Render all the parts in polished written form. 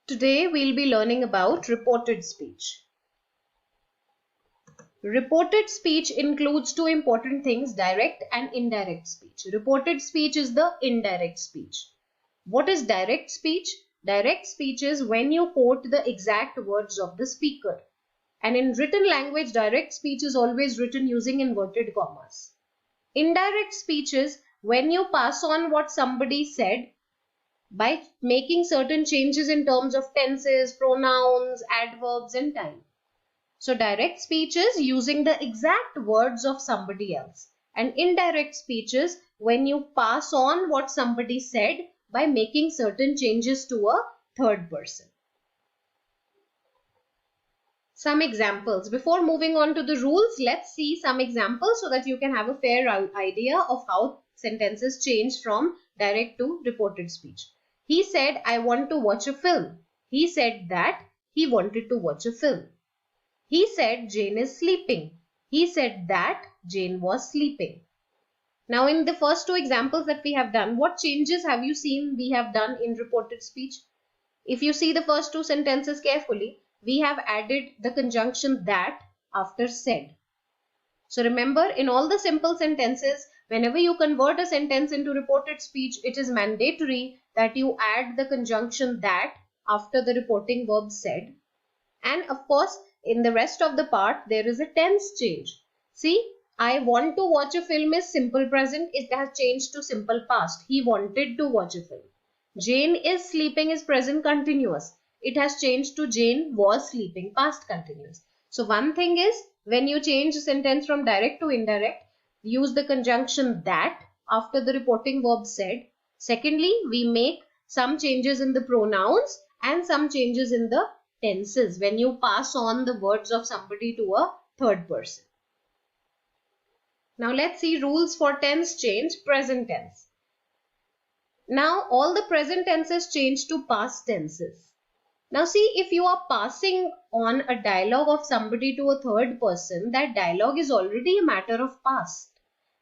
Today we'll be learning about reported speech. Reported speech includes two important things, direct and indirect speech. Reported speech is the indirect speech. What is direct speech? Direct speech is when you quote the exact words of the speaker. And in written language, direct speech is always written using inverted commas. Indirect speech is when you pass on what somebody said by making certain changes in terms of tenses, pronouns, adverbs and time. So direct speech is using the exact words of somebody else, and indirect speech is when you pass on what somebody said by making certain changes to a third person. Some examples. Before moving on to the rules, let's see some examples so that you can have a fair idea of how sentences change from direct to reported speech. He said, I want to watch a film. He said that he wanted to watch a film. He said Jane is sleeping. He said that Jane was sleeping. Now in the first two examples that we have done, what changes have you seen we have done in reported speech? If you see the first two sentences carefully, we have added the conjunction that after said. So remember, in all the simple sentences, whenever you convert a sentence into reported speech, it is mandatory that you add the conjunction that after the reporting verb said. And of course, in the rest of the part, there is a tense change. See, I want to watch a film is simple present. It has changed to simple past. He wanted to watch a film. Jane is sleeping is present continuous. It has changed to Jane was sleeping past continuous. So one thing is, when you change a sentence from direct to indirect, use the conjunction that after the reporting verb said. Secondly, we make some changes in the pronouns and some changes in the tenses when you pass on the words of somebody to a third person. Now let's see rules for tense change, present tense. Now all the present tenses change to past tenses. Now see, if you are passing on a dialogue of somebody to a third person, that dialogue is already a matter of past.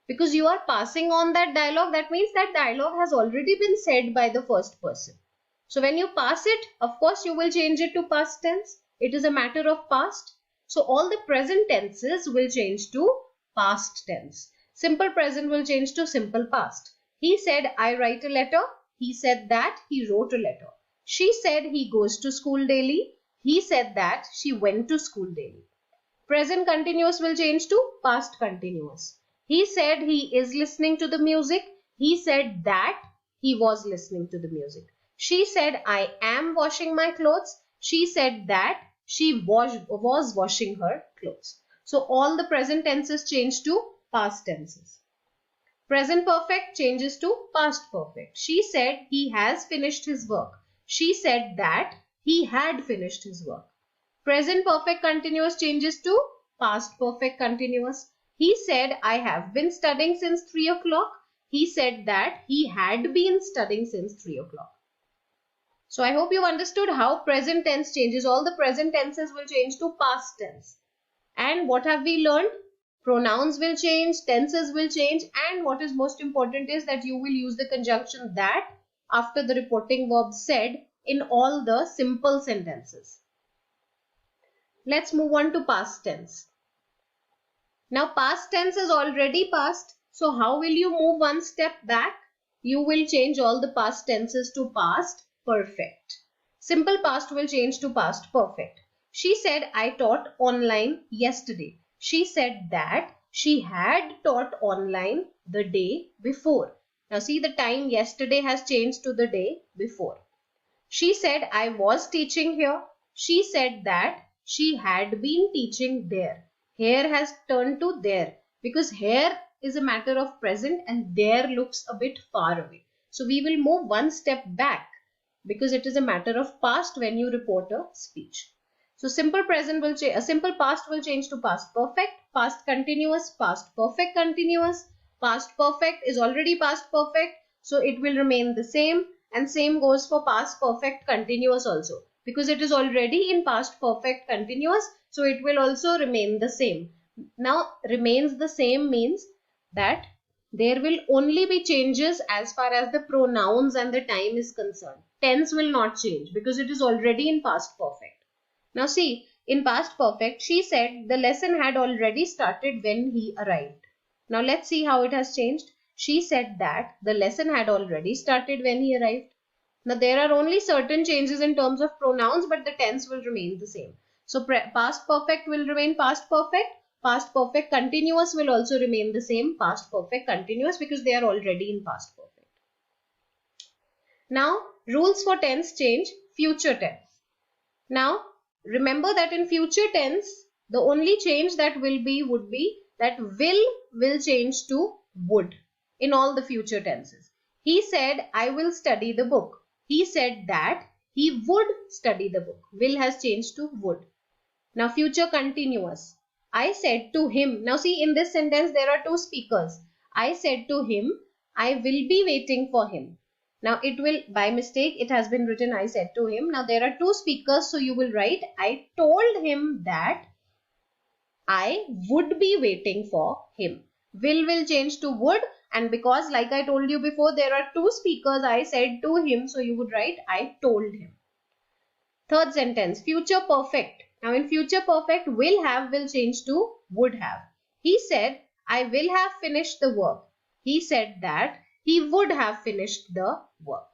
Because you are passing on that dialogue, that means that dialogue has already been said by the first person. So when you pass it, of course you will change it to past tense. It is a matter of past. So all the present tenses will change to past tense. Simple present will change to simple past. He said, I write a letter. He said that he wrote a letter. She said he goes to school daily. He said that she went to school daily. Present continuous will change to past continuous. He said he is listening to the music. He said that he was listening to the music. She said, I am washing my clothes. She said that she was washing her clothes. So all the present tenses change to past tenses. Present perfect changes to past perfect. She said he has finished his work. She said that he had finished his work. Present perfect continuous changes to past perfect continuous. He said, I have been studying since 3 o'clock. He said that he had been studying since 3 o'clock. So I hope you understood how present tense changes. All the present tenses will change to past tense. And what have we learned? Pronouns will change, tenses will change, and what is most important is that you will use the conjunction that after the reporting verb said in all the simple sentences. Let's move on to past tense. Now past tense is already past. So how will you move one step back? You will change all the past tenses to past perfect. Simple past will change to past perfect. She said, I taught online yesterday. She said that she had taught online the day before. Now see, the time yesterday has changed to the day before. She said, I was teaching here. She said that she had been teaching there. Here has turned to there because here is a matter of present and there looks a bit far away. So we will move one step back because it is a matter of past when you report a speech. So simple present will change, simple past will change to past perfect, past continuous, past perfect continuous. Past perfect is already past perfect, so it will remain the same, and same goes for past perfect continuous also because it is already in past perfect continuous, so it will also remain the same. Now remains the same means that there will only be changes as far as the pronouns and the time is concerned. tense will not change because it is already in past perfect. Now see, in past perfect, she said the lesson had already started when he arrived. Now let's see how it has changed. She said that the lesson had already started when he arrived. Now there are only certain changes in terms of pronouns, but the tense will remain the same. So past perfect will remain past perfect. Past perfect continuous will also remain the same. Past perfect continuous because they are already in past perfect. Now rules for tense change. Future tense. Now remember that in future tense, the only change that would be that will change to would in all the future tenses. He said, I will study the book. He said that he would study the book. Will has changed to would. Now future continuous. I said to him. Now see, in this sentence there are two speakers. I said to him, I will be waiting for him. Now it will, by mistake, it has been written I said to him. Now there are two speakers, so you will write I told him that I would be waiting for him. Will change to would, and because like I told you before, there are two speakers, I said to him, so you would write I told him. Third sentence, future perfect. Now in future perfect, will change to would have. He said, I will have finished the work. He said that he would have finished the work.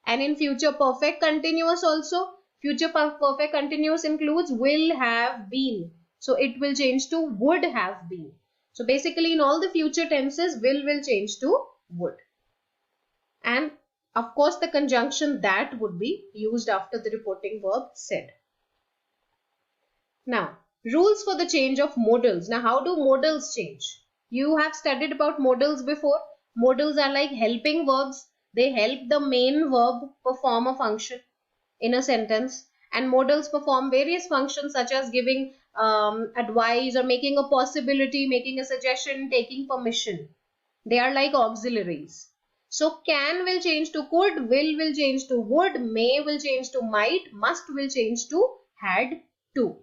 And in future perfect continuous also, future perfect continuous includes will have been. So it will change to would have been. So basically in all the future tenses, will change to would. And of course the conjunction that would be used after the reporting verb said. Now rules for the change of modals. Now how do modals change? You have studied about modals before. Modals are like helping verbs. They help the main verb perform a function in a sentence. And modals perform various functions such as giving advice or making a possibility, making a suggestion, taking permission. They are like auxiliaries. So can will change to could, will change to would, may will change to might, must will change to had to.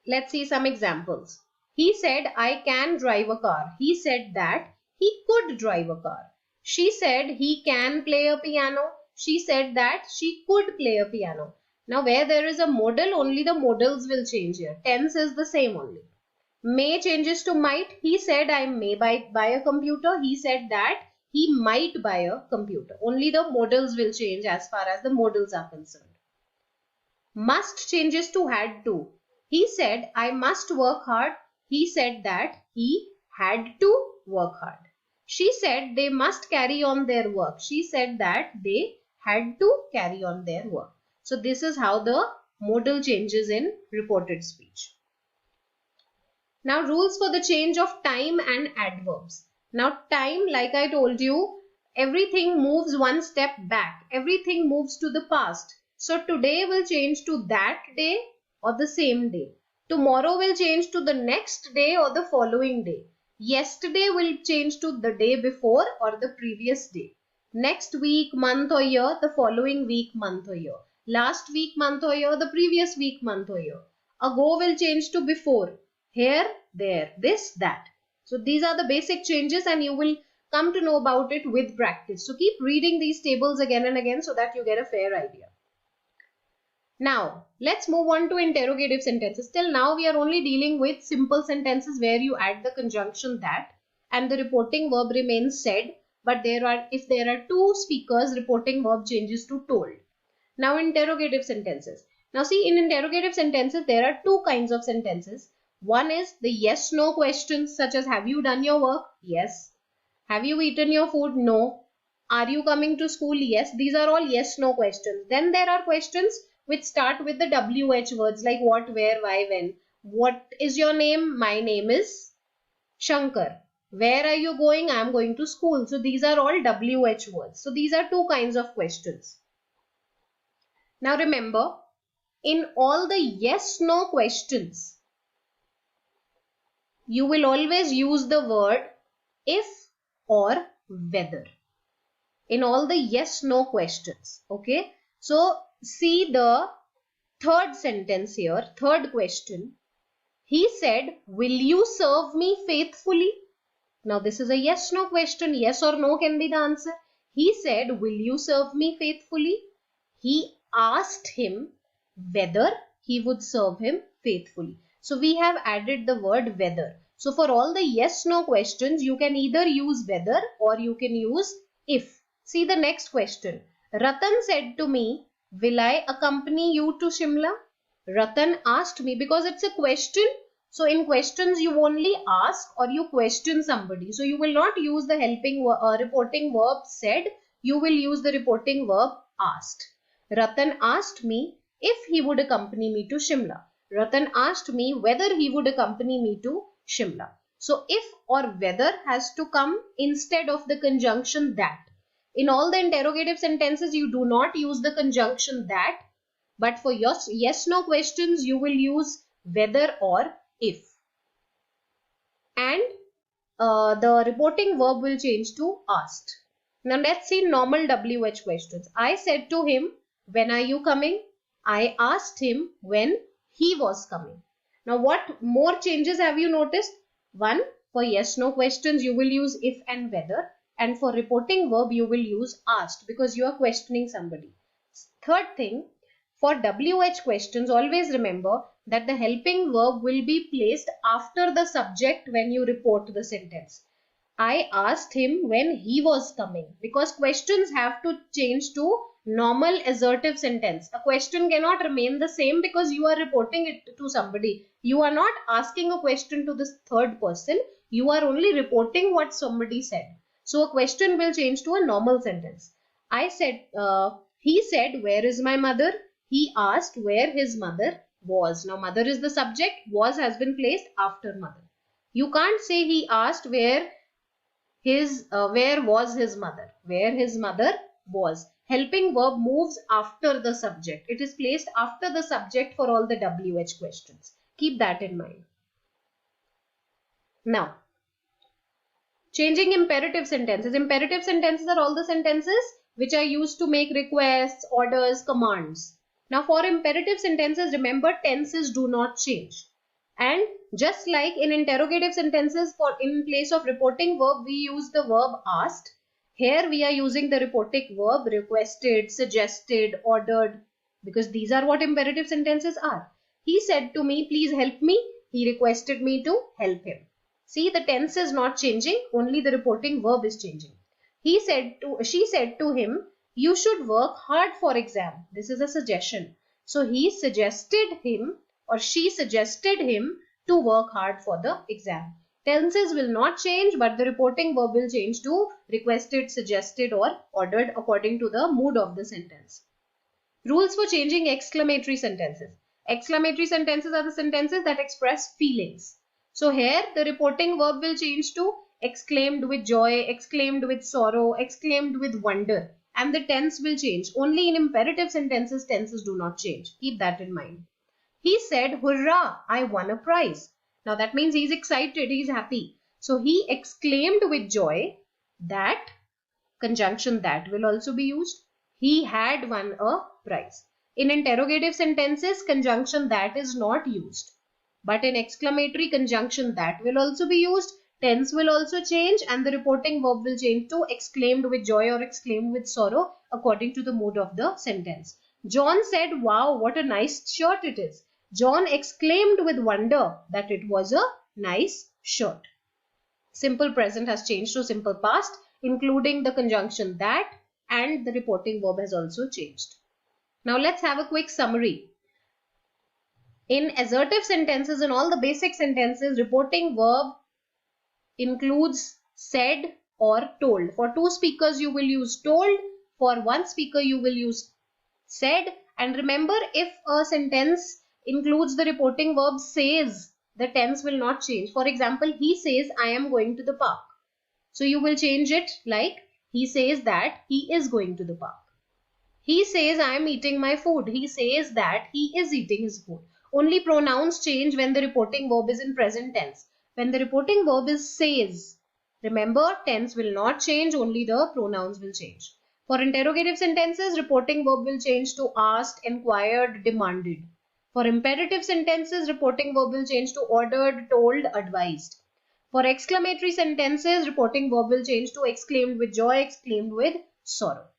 Let's see some examples. He said, I can drive a car. He said that he could drive a car. She said he can play a piano. She said that she could play a piano. Now where there is a modal, only the modals will change here. Tense is the same only. May changes to might. He said I may buy a computer. He said that he might buy a computer. Only the modals will change as far as the modals are concerned. Must changes to had to. He said I must work hard. He said that he had to work hard. She said they must carry on their work. She said that they had to carry on their work. So this is how the modal changes in reported speech. Now rules for the change of time and adverbs. Now time, like I told you, everything moves one step back. Everything moves to the past. So today will change to that day or the same day. Tomorrow will change to the next day or the following day. Yesterday will change to the day before or the previous day. Next week, month or year, the following week, month or year. Last week, month or year, the previous week, month or year. Ago will change to before. Here, there, this, that. So these are the basic changes and you will come to know about it with practice. So keep reading these tables again and again so that you get a fair idea. Now, let's move on to interrogative sentences. Till now, we are only dealing with simple sentences where you add the conjunction that and the reporting verb remains said. But if there are two speakers, reporting verb changes to told. Now, interrogative sentences. Now, see, in interrogative sentences, there are two kinds of sentences. One is the yes-no questions such as have you done your work? Yes. Have you eaten your food? No. Are you coming to school? Yes. These are all yes-no questions. Then there are questions which start with the WH words like what, where, why, when. What is your name? My name is Shankar. Where are you going? I am going to school. So these are all WH words. So these are two kinds of questions. Now remember, in all the yes-no questions, you will always use the word if or whether. In all the yes-no questions. Okay. So see the third sentence here, third question. He said, will you serve me faithfully? Now this is a yes-no question. Yes or no can be the answer. He said, will you serve me faithfully? He asked him whether he would serve him faithfully. So we have added the word whether. So for all the yes no questions, you can either use whether or you can use if. See the next question. Ratan said to me, will I accompany you to Shimla? Ratan asked me, because it's a question. So in questions you only ask or you question somebody. So you will not use the reporting verb said. You will use the reporting verb asked. Ratan asked me if he would accompany me to Shimla. Ratan asked me whether he would accompany me to Shimla. So if or whether has to come instead of the conjunction that. In all the interrogative sentences, you do not use the conjunction that. But for your yes no questions, you will use whether or if. And the reporting verb will change to asked. Now let's see normal WH questions. I said to him, when are you coming? I asked him when he was coming. Now what more changes have you noticed? One, for yes no questions you will use if and whether, and for reporting verb you will use asked because you are questioning somebody. Third thing, for WH questions always remember that the helping verb will be placed after the subject when you report the sentence. I asked him when he was coming because questions have to change to normal assertive sentence. A question cannot remain the same because you are reporting it to somebody. You are not asking a question to this third person. You are only reporting what somebody said. So a question will change to a normal sentence. He said, where is my mother? He asked where his mother was. Now mother is the subject. Was has been placed after mother. You can't say he asked where was his mother. Where his mother was. Helping verb moves after the subject. It is placed after the subject for all the WH questions. Keep that in mind. Now, changing imperative sentences. Imperative sentences are all the sentences which are used to make requests, orders, commands. Now, for imperative sentences, remember tenses do not change. And just like in interrogative sentences, in place of reporting verb, we use the verb asked. Here we are using the reporting verb requested, suggested, ordered, because these are what imperative sentences are. He said to me, please help me. He requested me to help him. See, the tense is not changing, only the reporting verb is changing. She said to him, you should work hard for exam. This is a suggestion. So he suggested him or she suggested him to work hard for the exam. Tenses will not change, but the reporting verb will change to requested, suggested or ordered according to the mood of the sentence. Rules for changing exclamatory sentences. Exclamatory sentences are the sentences that express feelings. So here the reporting verb will change to exclaimed with joy, exclaimed with sorrow, exclaimed with wonder, and the tense will change. Only in imperative sentences tenses do not change. Keep that in mind. He said, hurrah, I won a prize. Now that means he's excited, he's happy. So he exclaimed with joy. That conjunction that will also be used. He had won a prize. In interrogative sentences, conjunction that is not used. But in exclamatory, conjunction that will also be used. Tense will also change and the reporting verb will change to exclaimed with joy or exclaimed with sorrow according to the mood of the sentence. John said, wow, what a nice shirt it is. John exclaimed with wonder that it was a nice shirt. Simple present has changed to simple past, including the conjunction that, and the reporting verb has also changed. Now let's have a quick summary. In assertive sentences and all the basic sentences, reporting verb includes said or told. For two speakers, you will use told. For one speaker, you will use said. And remember, if a sentence includes the reporting verb says, the tense will not change. For example, he says, I am going to the park. So you will change it like, he says that he is going to the park. He says, I am eating my food. He says that he is eating his food. Only pronouns change when the reporting verb is in present tense. When the reporting verb is says, remember, tense will not change, only the pronouns will change. For interrogative sentences, reporting verb will change to asked, inquired, demanded. For imperative sentences, reporting verb will change to ordered, told, advised. For exclamatory sentences, reporting verb will change to exclaimed with joy, exclaimed with sorrow.